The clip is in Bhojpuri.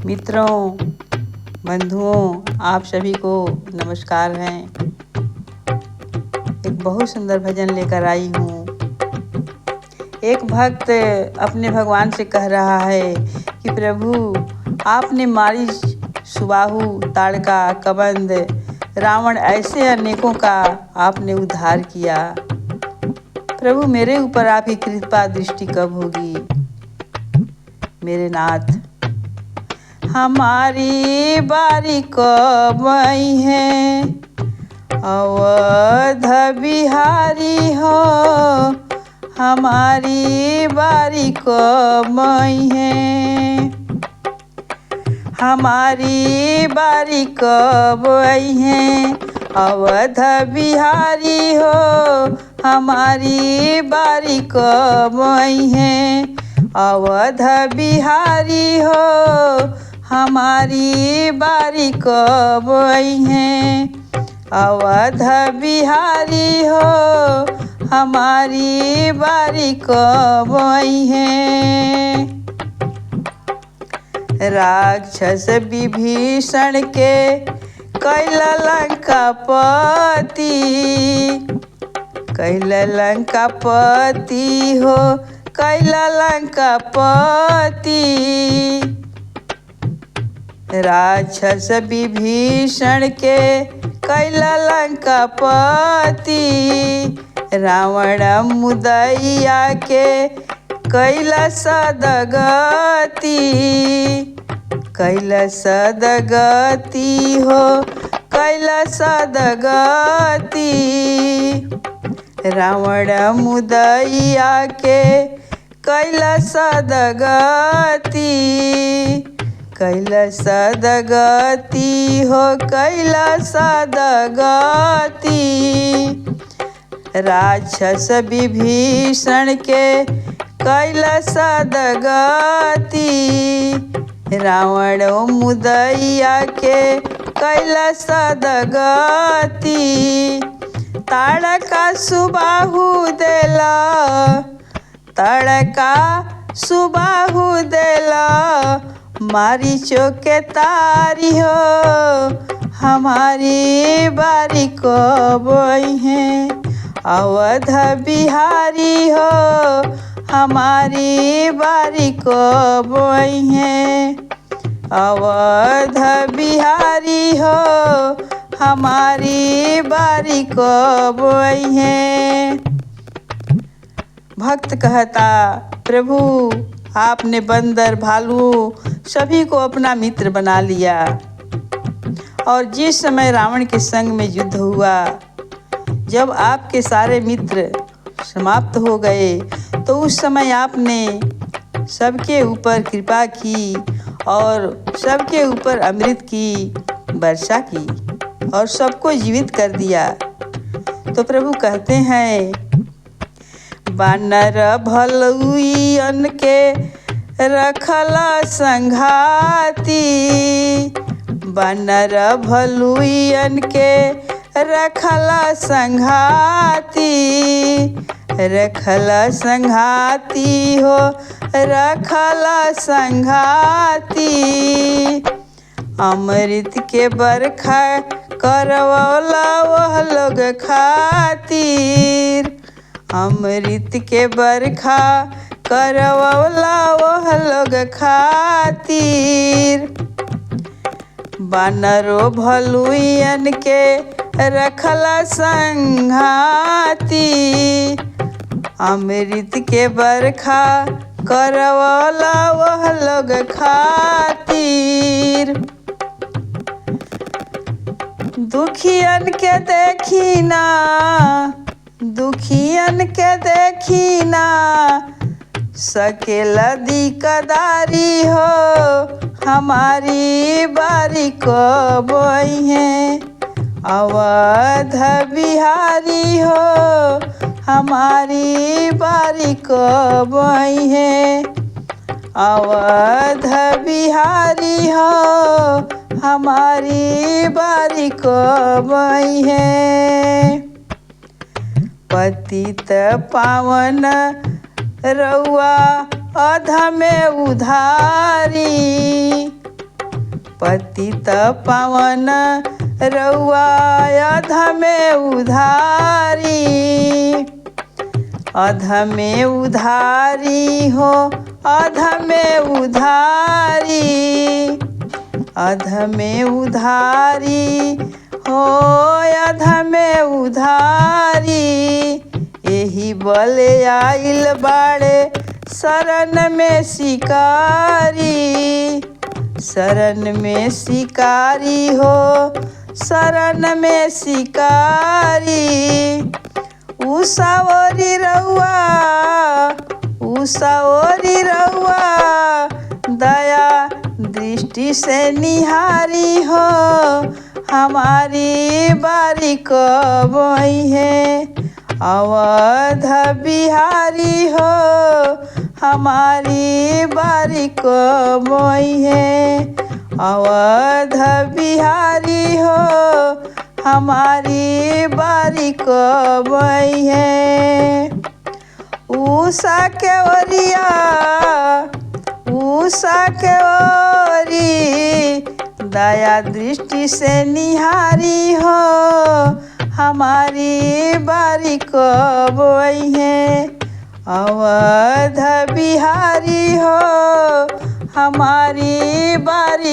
मित्रों, बंधुओं, आप सभी को नमस्कार हैं। एक बहुत सुंदर भजन लेकर आई हूँ। एक भक्त अपने भगवान से कह रहा है कि प्रभु, आपने मारी सुबाहु, ताड़का, कबंध, रावण ऐसे अनेकों का आपने उद्धार किया। प्रभु, मेरे ऊपर आपकी कृपा दृष्टि कब होगी? मेरे नाथ, हमारी बारी कब आई है? अवध बिहारी हो, हमारी बारी कब आई है? हमारी बारी कब आई है? अवध बिहारी हो, हमारी बारी कब आई है? अवध बिहारी हो, हमारी बारी कब आई है? अवध बिहारी हो, हमारी बारी कब आई है? राक्षस विभीषण के कैला लंकापति, कैला लंकापति हो, कैला लंकापति। राक्षस विभीषण के कैला लंकापति, रावण मुदैया के कैला सदगति, कैला सदगति हो, कैला सदगति। रावण मुदैया के कैला सदगति, कैला सदगति हो, कैला सदगति। राक्षस विभीषण के कैला सदगति, रावण मुदैया के कैला सदगति। ताड़का सुबाहु देला, ताड़का सुबाहु देला, मारीचो के तारी हो, हमारी बारी कब आई है? अवध बिहारी हो, हमारी बारी कब आई है? अवध बिहारी हो, हमारी बारी कब आई है? भक्त कहता, प्रभु, आपने बंदर, भालू सभी को अपना मित्र बना लिया, और जिस समय रावण के संग में युद्ध हुआ, जब आपके सारे मित्र समाप्त हो गए, तो उस समय आपने सबके ऊपर कृपा की और सबके ऊपर अमृत की वर्षा की और सबको जीवित कर दिया। तो प्रभु कहते हैं, बानर भलुइयन के रखला संघाती, बानर भलुइयन के रखला संघाती, रखला संघाती हो, रखला संघाती। अमृत के बरखा करवला वह लोग खातिर, अमृत के बरखा करवला वह लोग खातिर। बानरो भलुइयन के रखला संघाती, अमृत के बरखा करवला वह लोग खातिर। दुखियन के देखी ना, दुखियन के देखी ना, सकेला दिकदारी हो, हमारी बारी कब आई है? अवध बिहारी हो, हमारी बारी कब आई है? अवध बिहारी हो, हमारी बारी कब आई है? पतित पावन रउआ अध में उधारी, पतित पावन रउआ अधमे उधारी, अधमे उधारी हो अधमे उधारी, अधमे उधारी हो अधमे उधारी। एही बले आइल बाड़े शरण में शिकारी, शरण में शिकारी हो शरण में शिकारी। उसावरी रउआ उसावरी रउआ दया दृष्टि से निहारी हो, हमारी बारी कब है। अवध बिहारी हो हमारी बारी कब है। अवध बिहारी हो हमारी बारी कब है। उषा के ओरिया उषा के ओरी दया दृष्टि से निहारी हो, हमारी बारी कब है। अवध बिहारी हो हमारी बारी